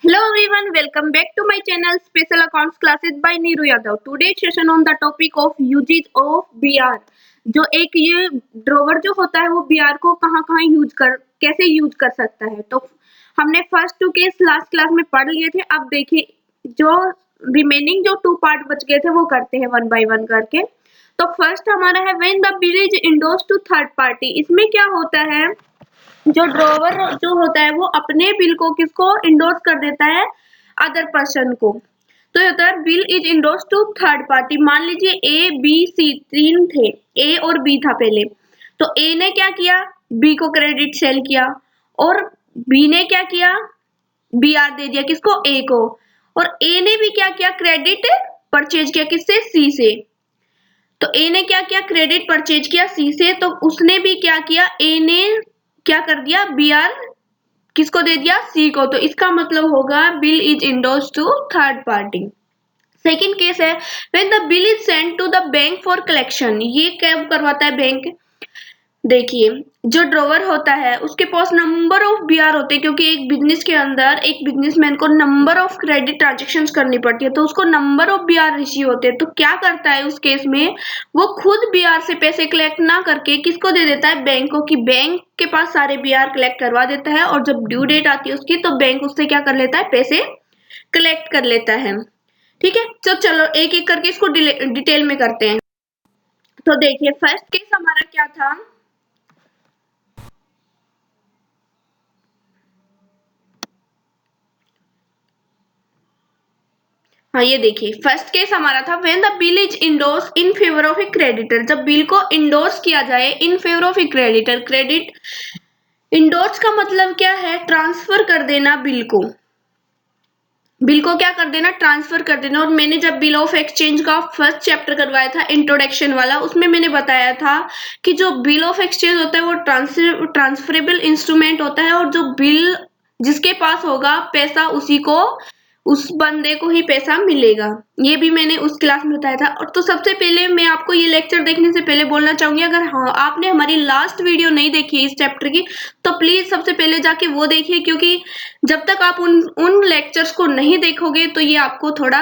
Hello everyone, welcome back to my channel Special Accounts Classes by Neeru Yadav. Today's session on the topic of uses of BR. जो एक ये drawer जो होता है वो BR को कहाँ कहाँ कैसे यूज कर सकता है। तो हमने first two case last class में पढ़ लिए थे। अब देखिए जो रिमेनिंग जो टू पार्ट बच गए थे वो करते हैं वन बाय वन करके। तो फर्स्ट हमारा है when the bill is endorsed to third party. इसमें क्या होता है, जो ड्रॉवर जो होता है वो अपने बिल को किसको इंडोर्स कर देता है, अदर पर्सन को। तो होता है bill is endorse to third party. मान लीजिए ए बी सी तीन थे, ए और बी था पहले। तो ए ने क्या किया, बी को क्रेडिट सेल किया, और बी ने क्या किया, बी आर दे दिया किसको, ए को। और ए ने भी क्या किया, क्रेडिट परचेज किया किससे, सी से। तो ए ने क्या किया, क्रेडिट परचेज किया सी से, तो उसने भी क्या किया, ए ने क्या कर दिया, बी आर किसको दे दिया, सी को। तो इसका मतलब होगा bill is endorsed to third party. Second case है when the bill is sent to the bank for collection. ये कब करवाता है बैंक, देखिए जो ड्रॉवर होता है उसके पास नंबर ऑफ बीआर होते हैं, क्योंकि एक बिजनेस के अंदर एक बिजनेसमैन को नंबर ऑफ क्रेडिट ट्रांजेक्शन्स करनी पड़ती है, तो उसको नंबर ऑफ बीआर रिसीव होते हैं। तो क्या करता है उस केस में, वो खुद बीआर से पैसे कलेक्ट ना करके किसको दे देता है, बैंक को, कि बैंक के पास सारे बीआर कलेक्ट करवा देता है, और जब ड्यू डेट आती है उसकी तो बैंक उससे क्या कर लेता है, पैसे कलेक्ट कर लेता है। ठीक है, तो चलो एक एक करके इसको डिटेल में करते हैं। तो देखिए फर्स्ट केस हमारा क्या था, हाँ ये देखिए फर्स्ट केस हमारा था when the bill is endorse in favour of A creditor. जब बिल को इंडोर्स किया जाए in favour of A creditor. Credit endorse का मतलब क्या है, ट्रांसफर कर देना बिल को। बिल को क्या कर देना, ट्रांसफर कर देना। और मैंने जब बिल ऑफ एक्सचेंज का फर्स्ट चैप्टर करवाया था इंट्रोडक्शन वाला, उसमें मैंने बताया था कि जो बिल ऑफ एक्सचेंज होता है वो ट्रांसफरेबल इंस्ट्रूमेंट होता है, और जो बिल जिसके पास होगा पैसा उसी को, उस बंदे को ही पैसा मिलेगा। ये भी मैंने उस क्लास में बताया था। और तो सबसे पहले मैं आपको ये लेक्चर देखने से पहले बोलना चाहूंगी, अगर हाँ आपने हमारी लास्ट वीडियो नहीं देखी है इस चैप्टर की, तो प्लीज सबसे पहले जाके वो देखिए, क्योंकि जब तक आप उन लेक्चर्स को नहीं देखोगे तो ये आपको थोड़ा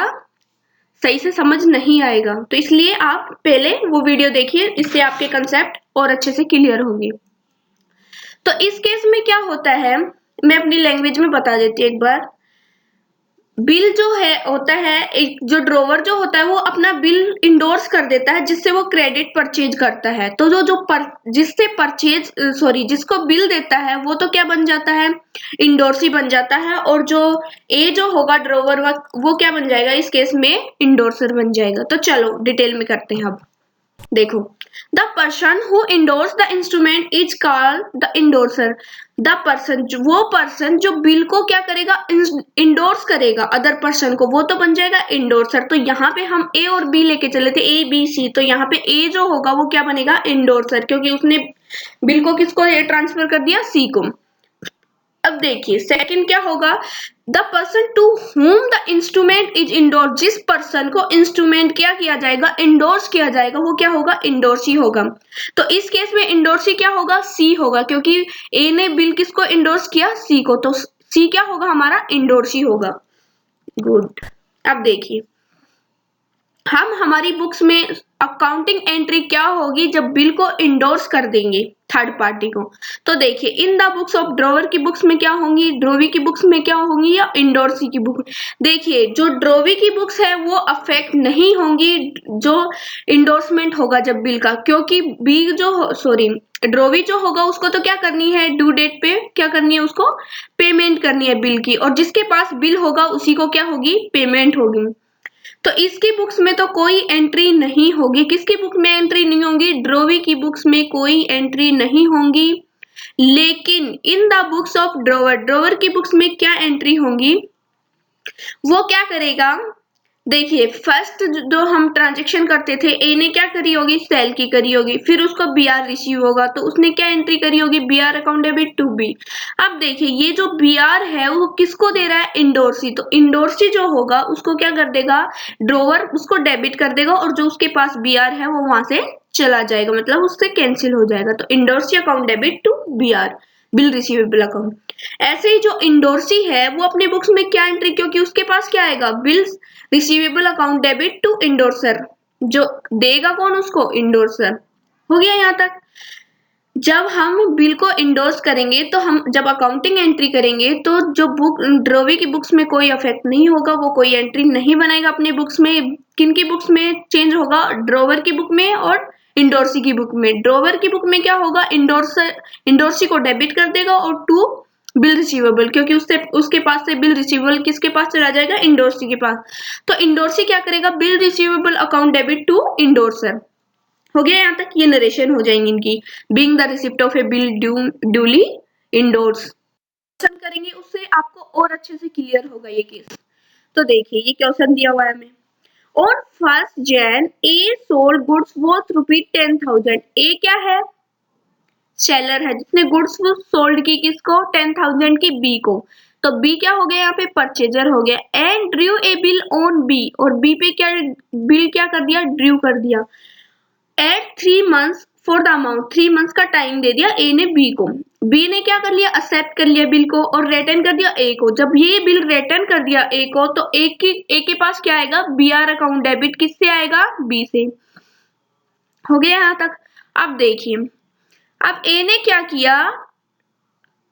सही से समझ नहीं आएगा। तो इसलिए आप पहले वो वीडियो देखिए, इससे आपके कंसेप्ट और अच्छे से क्लियर होंगे। तो इस केस में क्या होता है, मैं अपनी लैंग्वेज में बता देती हूँ एक बार। बिल जो है होता है, एक जो ड्रॉवर जो होता है वो अपना बिल इंडोर्स कर देता है, जिससे वो क्रेडिट परचेज करता है। तो जिससे परचेज जिसको बिल देता है वो तो क्या बन जाता है, इंडोर्सी बन जाता है। और जो ए जो होगा ड्रॉवर वो क्या बन जाएगा, इस केस में इंडोर्सर बन जाएगा। तो चलो डिटेल में करते हैं। अब देखो, the person who endorse the instrument is called the endorser. The person, वो पर्सन जो बिल को क्या करेगा, इंडोर्स करेगा अदर पर्सन को, वो तो बन जाएगा इंडोर्सर। तो यहाँ पे हम ए और बी लेके चले थे, ए बी सी, तो यहाँ पे ए जो होगा वो क्या बनेगा, इंडोर्सर, क्योंकि उसने बिल को किसको ट्रांसफर कर दिया, सी को। अब देखिए सेकंड क्या होगा, the person to whom the instrument is endorse. जिस पर्सन को इंस्ट्रूमेंट क्या किया जाएगा, इंडोर्स किया जाएगा, वो क्या होगा, इंडोर्सी होगा। तो इस केस में इंडोर्सी क्या होगा, सी होगा, क्योंकि ए ने बिल किसको इंडोर्स किया, सी को। तो सी क्या होगा हमारा, इंडोर्सी होगा। गुड। अब देखिए हम हमारी बुक्स में अकाउंटिंग एंट्री क्या होगी जब बिल को इंडोर्स कर देंगे थर्ड पार्टी को। तो देखिए in the books of drawer की बुक्स में क्या होंगी, ड्रोवी की बुक्स में क्या होंगी, या इंडोर्सी की बुक। देखिए जो ड्रोवी की बुक्स है वो अफेक्ट नहीं होंगी जो इंडोर्समेंट होगा जब बिल का, क्योंकि बिल जो ड्रोवी जो होगा उसको तो क्या करनी है, ड्यू डेट पे क्या करनी है, उसको पेमेंट करनी है बिल की, और जिसके पास बिल होगा उसी को क्या होगी, पेमेंट होगी। तो इसकी बुक्स में तो कोई एंट्री नहीं होगी। किसकी बुक में एंट्री नहीं होगी, ड्रोवी की बुक्स में कोई एंट्री नहीं होंगी। लेकिन इन the books of drawer, drawer की बुक्स में क्या एंट्री होंगी, वो क्या करेगा, देखिए फर्स्ट जो हम ट्रांजेक्शन करते थे, ए ने क्या करी होगी, सेल की करी होगी, फिर उसको बीआर रिसीव होगा, तो उसने क्या एंट्री करी होगी, BR account debit to B. अब देखिए ये जो बीआर है वो किसको दे रहा है, इंडोर्सी। तो इंडोर्सी जो होगा उसको क्या कर देगा, ड्रोवर उसको डेबिट कर देगा, और जो उसके पास बीआर है वो वहां से चला जाएगा, मतलब उससे कैंसिल हो जाएगा। तो endorsee account debit to BR, bill receivable account. ऐसे ही जो इंडोर्सी है वो अपनी बुक्स में क्या एंट्री, क्योंकि उसके पास क्या आएगा, bills receivable account debit to endorser, जो देगा कौन उसको, इंडोर्सर। हो गया यहाँ तक। जब हम बिल को इंडोर्स करेंगे तो हम जब अकाउंटिंग एंट्री करेंगे तो जो बुक ड्रोवी की बुक्स में कोई इफेक्ट नहीं होगा, वो कोई एंट्री नहीं बनाएगा अपनी बुक्स में। किन की बुक्स में चेंज होगा, ड्रोवर की बुक में और इंडोर्सी की बुक में। ड्रोवर की बुक में क्या होगा, इंडोर्सी को डेबिट कर देगा और टू बिल रिसीवेबल, क्योंकि उसके पास से बिल रिसीवेबल किसके पास चला जाएगा, इंडोर्सी के पास। तो इंडोर्सी क्या करेगा, bill receivable account debit to endorser. हो गया यहाँ तक, ये नरेशन हो जाएंगी इनकी। Being the receipt of a bill duly endorse करेंगे, उससे आपको और अच्छे से क्लियर होगा ये केस। तो देखिए ये क्वेश्चन दिया हुआ है हमें। On 1 Jan A sold goods worth ₹10,000। ए क्या है, सेलर है जिसने गुड्स सोल्ड की, किसको, 10,000 की, बी को। तो बी क्या हो गया यहाँ पे, परचेजर हो गया। And drew a bill on B, और बी पे क्या बिल क्या कर दिया, ड्रू कर दिया। At 3 months for the amount, 3 months का टाइम दे दिया ए ने बी को। बी ने क्या कर लिया, एक्सेप्ट कर लिया बिल को और रिटर्न कर दिया ए को। जब ये बिल रिटर्न कर दिया ए को, तो ए के पास क्या आएगा, बीआर अकाउंट डेबिट किससे आएगा, बी से। हो गया यहाँ तक। अब देखिए, अब ए ने क्या किया,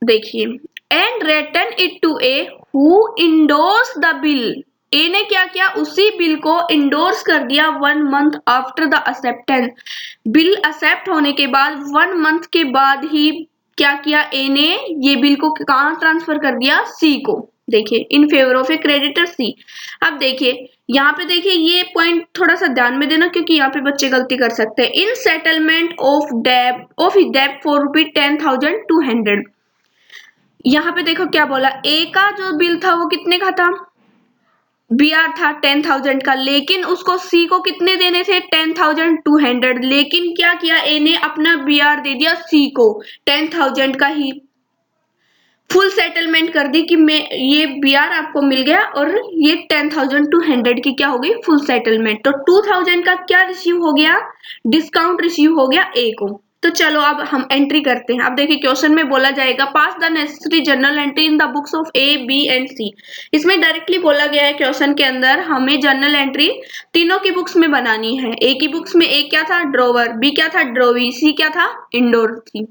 देखिए, and return it to A who endorse the bill. A ने क्या किया, उसी बिल को इंडोर्स कर दिया 1 month after the acceptance. Bill accept होने के बाद 1 month के बाद ही क्या किया ए ने, ये बिल को कहाँ ट्रांसफर कर दिया, सी को। देखिए, in favour of A creditor C. अब देखिए यहाँ पे, देखिए ये पॉइंट थोड़ा सा ध्यान में देना, क्योंकि यहाँ पे बच्चे गलती कर सकते हैं। इन सेटलमेंट ऑफ डेब्ट फॉर ₹10,200। यहाँ पे देखो क्या बोला, ए का जो बिल था वो कितने का था, बीआर था 10,000 का, लेकिन उसको सी को कितने देने थे, 10,200। लेकिन क्या किया ए ने, अपना बीआर दे दिया सी को 10,000 का ही। फुल सेटलमेंट कर दी कि मैं ये बीआर आपको मिल गया, और ये 10,200 की क्या हो गई, फुल सेटलमेंट। तो 2,000 का क्या रिसीव हो गया, डिस्काउंट रिसीव हो गया ए को। तो चलो अब हम एंट्री करते हैं। अब देखिए क्वेश्चन में बोला जाएगा, pass the necessary journal entry in the books of A, B and C. इसमें डायरेक्टली बोला गया है क्वेश्चन के अंदर, हमें जर्नल एंट्री तीनों की बुक्स में बनानी है। ए की बुक्स में ए क्या था, ड्रोवर, बी क्या था, ड्रोवी, सी क्या था, इंडोर थी।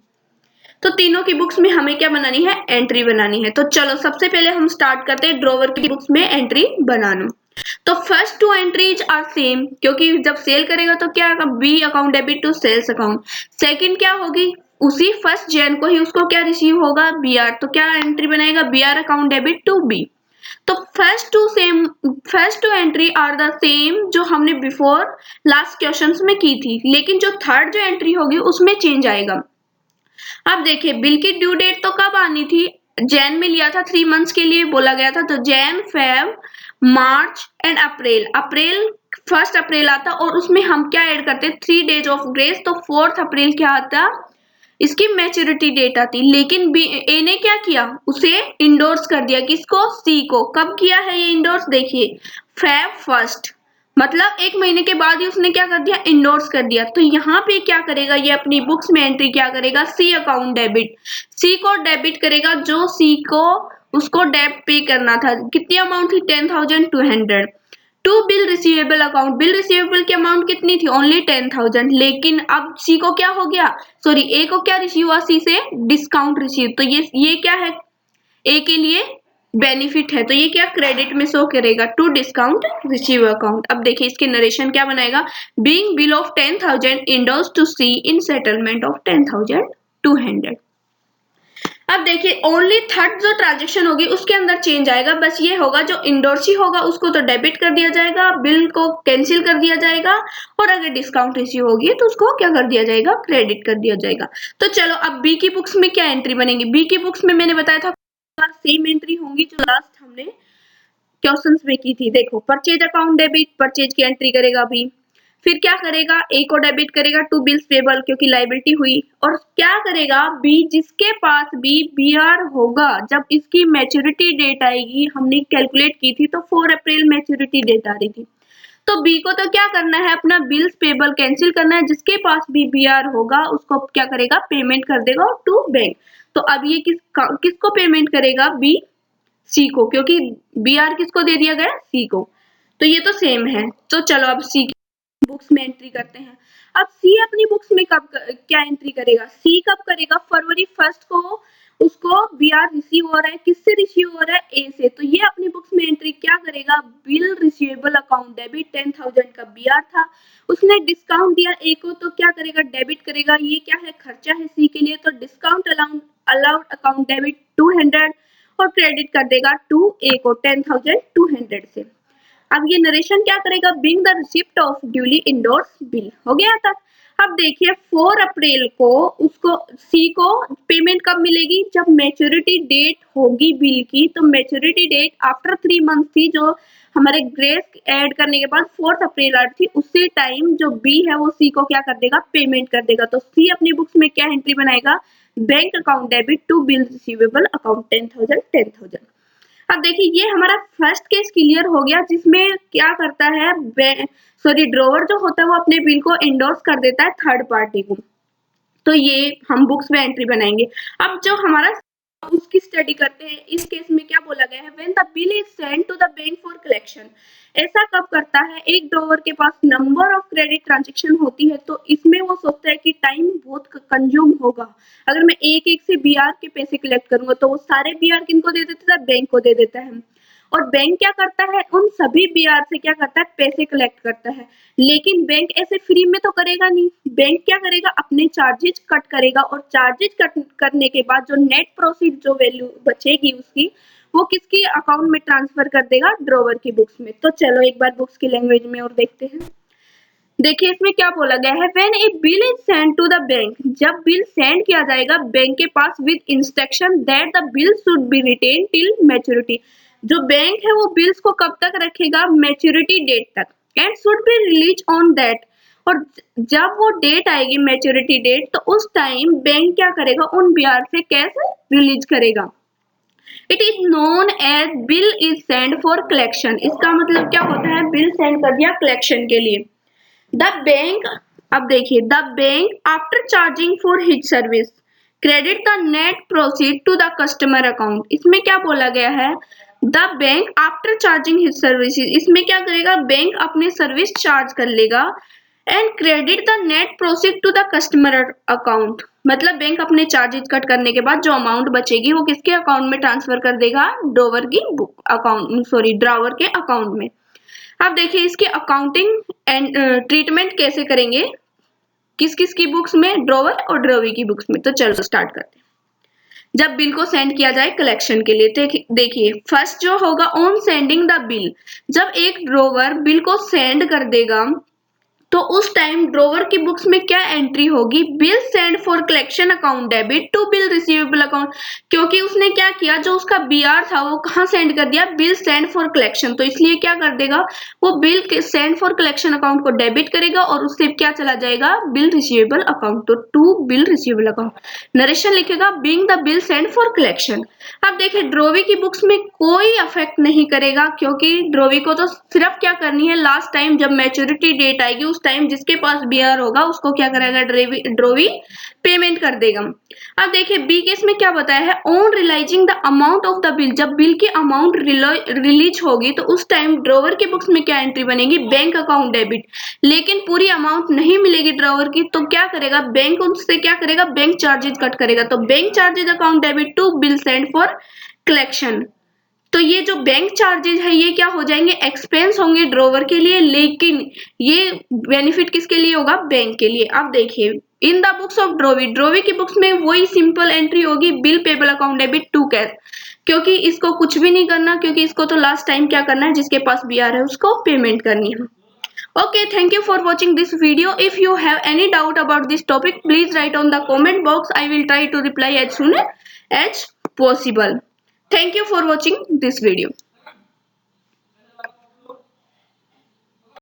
तो तीनों की बुक्स में हमें क्या बनानी है, एंट्री बनानी है। तो चलो सबसे पहले हम स्टार्ट करते हैं ड्रोवर की बुक्स में एंट्री बनाना। तो फर्स्ट 2 एंट्रीज आर सेम, क्योंकि जब सेल करेगा तो क्या होगा, B account debit to sales account. Second क्या होगी, उसी 1 Jan को ही उसको क्या रिसीव होगा, बीआर। तो क्या एंट्री बनाएगा, BR account debit to B. तो first two entry are the same जो हमने बिफोर लास्ट क्वेश्चंस में की थी, लेकिन जो थर्ड जो एंट्री होगी उसमें चेंज आएगा। अब देखिए, बिल की ड्यू डेट तो कब आनी थी, जैन में लिया था, 3 months के लिए बोला गया था। तो Jain, Feb, March and April 1 अप्रैल आता, और उसमें हम क्या ऐड करते, 3 days ऑफ ग्रेस। तो 4 अप्रैल क्या आता, इसकी मैच्योरिटी डेट आती। लेकिन ए ने क्या किया, उसे इंडोर्स कर दिया, किसको, सी को। कब किया है ये इंडोर्स, देखिए फेब 1, मतलब 1 महीने के बाद ही उसने क्या कर दिया, इंडोर्स कर दिया। तो यहाँ पे क्या करेगा, ये अपनी बुक्स में एंट्री क्या करेगा, सी अकाउंट डेबिट, सी को डेबिट करेगा, जो सी को उसको डेब्ट पे करना था। कितनी अमाउंट थी, 10,200। To bill receivable account, bill receivable की अमाउंट कितनी थी, ओनली 10,000। लेकिन अब सी को क्या हो गया, सॉरी ए को क्या रिसीव हुआ, सी से डिस्काउंट रिसीव। तो ये क्या है, ए के लिए बेनिफिट है, तो ये क्या क्रेडिट में शो करेगा, टू डिस्काउंट रिसीव अकाउंट। अब देखिए इसके नरेशन क्या बनाएगा, being bill of 10,000 endorse to C in settlement of 10,200। अब देखिए ओनली थर्ड जो ट्रांजेक्शन होगी उसके अंदर चेंज आएगा, बस ये होगा जो इंडोर्सी होगा उसको तो डेबिट कर दिया जाएगा, बिल को कैंसिल कर दिया जाएगा, और अगर डिस्काउंट रिसीव होगी तो उसको क्या कर दिया जाएगा, क्रेडिट कर दिया जाएगा। तो चलो अब बी की बुक्स में क्या एंट्री बनेगी, बी की बुक्स में मैंने बताया था सेम एंट्री होंगी जो लास्ट हमने क्वेश्चंस में की थी। देखो परचेज अकाउंट डेबिट, परचेज की एंट्री करेगा बी, फिर क्या करेगा, ए को डेबिट करेगा टू बिल्स पेबल क्योंकि लायबिलिटी हुई, और क्या करेगा बी, जिसके पास बी बीआर होगा जब इसकी मैच्योरिटी डेट आएगी, हमने कैलकुलेट की थी तो 4 अप्रैल मैच्योरिटी डेट आ रही थी। तो बी को तो क्या करना है, अपना बिल्स पेबल कैंसिल करना है, जिसके पास भी बीआर होगा उसको क्या करेगा, पेमेंट कर देगा टू बैंक। तो अब ये किसको पेमेंट करेगा, बी सी को, क्योंकि बी आर किसको दे दिया गया, सी को। तो ये तो सेम है। तो चलो अब सी बुक्स में एंट्री करते हैं। अब सी अपनी बुक्स में कब क्या एंट्री करेगा, सी कब करेगा, फरवरी 1 को उसको बी आर रिसीव हो रहा है, किससे रिसीव हो रहा है, ए से। तो ये अपनी बुक्स में एंट्री क्या करेगा, बिल रिसीवेबल अकाउंट डेबिट 10,000 का बी आर था, उसने डिस्काउंट दिया ए को, तो क्या करेगा, डेबिट करेगा। ये क्या है, खर्चा है सी के लिए, तो डिस्काउंट अलाउड अकाउंट डेबिट 200 और क्रेडिट कर देगा टू ए को 10,200 से। अब ये नरेशन क्या करेगा, being the receipt of duly endorse bill, हो गया था। अब देखिए 4 अप्रैल को उसको सी को पेमेंट कब मिलेगी, जब मैच्योरिटी डेट होगी बिल की। तो मैच्योरिटी डेट आफ्टर 3 मंथ थी, जो हमारे ग्रेस ऐड करने के बाद 4 अप्रैल आई थी, उसी टाइम जो बी है वो सी को क्या कर देगा, पेमेंट कर देगा। तो सी अपनी बुक्स में क्या एंट्री बनाएगा, bank account debit to bill receivable account 10,000। अब देखिए ये हमारा फर्स्ट केस क्लियर हो गया, जिसमें क्या करता है, ड्रॉवर जो होता है वो अपने बिल को एंडोर्स कर देता है थर्ड पार्टी को। तो ये हम बुक्स में एंट्री बनाएंगे। अब जो हमारा उसकी स्टडी करते हैं, इस केस में क्या बोला गया है, when the bill is sent to the bank for collection. ऐसा कब करता है, एक ड्रॉवर के पास नंबर ऑफ क्रेडिट ट्रांजेक्शन होती है, तो इसमें वो सोचता है कि टाइम बहुत कंज्यूम होगा। अगर मैं एक एक से बीआर के पैसे कलेक्ट करूंगा, तो वो सारे बीआर किनको दे देता है, बैंक को दे देता है। और बैंक क्या करता है, उन सभी बीआर से क्या करता है, पैसे कलेक्ट करता है। लेकिन बैंक ऐसे फ्री में तो करेगा नहीं, बैंक क्या करेगा, अपने चार्जेस कट करेगा, और चार्जेस कट करने के बाद जो नेट प्रोसीड जो वैल्यू बचेगी उसकी, वो किसकी अकाउंट में ट्रांसफर कर देगा, ड्रॉवर की बुक्स में। तो चलो एक बार बुक्स की लैंग्वेज में और देखते हैं। देखिए इसमें क्या बोला गया है, when a bill is send to the bank, जब बिल सेंड किया जाएगा बैंक के पास with instruction that the bill should be retain till maturity. जो बैंक है वो बिल्स को कब तक रखेगा, मैच्योरिटी डेट तक, and should be release on that. और जब वो डेट आएगी मैच्योरिटी डेट, तो उस टाइम बैंक क्या करेगा, उन ब्याज से कैश रिलीज करेगा। It is known as bill is send for collection. इसका मतलब क्या होता है, बिल सेंड कर दिया कलेक्शन के लिए। द बैंक, अब देखिए, the bank after charging for his service credit the net proceed to the customer account. इसमें क्या बोला गया है, the bank after charging his services, इसमें क्या करेगा, बैंक अपनी सर्विस चार्ज कर लेगा, and credit the net proceed to the customer account. मतलब बैंक अपने चार्जेस कट करने के बाद जो अमाउंट बचेगी वो किसके अकाउंट में ट्रांसफर कर देगा, ड्रॉवर की बुक अकाउंट, ड्रॉवर के अकाउंट में। अब देखिए इसकी अकाउंटिंग एंड ट्रीटमेंट कैसे करेंगे, किस किस की बुक्स में, ड्रॉवर और ड्रॉवी की बुक्स में। तो चलो स्टार्ट करते हैं। जब बिल को सेंड किया जाए कलेक्शन के लिए, तो देखिए फर्स्ट जो होगा, ऑन सेंडिंग द बिल, जब एक ड्रॉवर बिल को सेंड कर देगा, तो उस टाइम ड्रॉवर की बुक्स में क्या एंट्री होगी, bill send for collection account debit to bill receivable account. क्योंकि उसने क्या किया, जो उसका बीआर था वो कहाँ सेंड कर दिया, बिल सेंड फॉर कलेक्शन। तो इसलिए क्या कर देगा, वो bill send for collection account को डेबिट करेगा, और उससे क्या चला जाएगा, बिल रिसीवेबल अकाउंट, तो to bill receivable account. Narration लिखेगा being the bill send for collection. अब देखिए ड्रॉवी की बुक्स में कोई अफेक्ट नहीं करेगा, क्योंकि ड्रॉवी को तो सिर्फ क्या करनी है, लास्ट टाइम जब मैच्योरिटी डेट आएगी उस टाइम जिसके पास बीआर होगा उसको क्या करेगा, ड्रॉवी पेमेंट कर देगा। अब देखिए बी केस में क्या बताया है, on realising the amount of the bill, जब बिल की अमाउंट रिलीज होगी तो उस टाइम ड्रॉवर की बुक्स में क्या एंट्री बनेगी, बैंक अकाउंट डेबिट। लेकिन पूरी अमाउंट नहीं मिलेगी ड्रॉवर की, तो क्या करेगा, बैंक उससे क्या करेगा, बैंक चार्जेस कट करेगा। तो bank charges account debit to bill send for collection. तो ये जो बैंक चार्जेस है ये क्या हो जाएंगे, एक्सपेंस होंगे ड्रॉवर के लिए, लेकिन ये बेनिफिट किसके लिए होगा, बैंक के लिए। अब देखिए in the books of drawee, drawee की बुक्स में वही सिंपल एंट्री होगी, bill payable account debit to cash, क्योंकि इसको कुछ भी नहीं करना, क्योंकि इसको तो लास्ट टाइम क्या करना है, जिसके पास बीआर है उसको पेमेंट करनी है। Okay, thank you for watching this video. If you have any doubt about this topic, please write on the comment box. I will try to reply as soon as possible. Thank you for watching this video.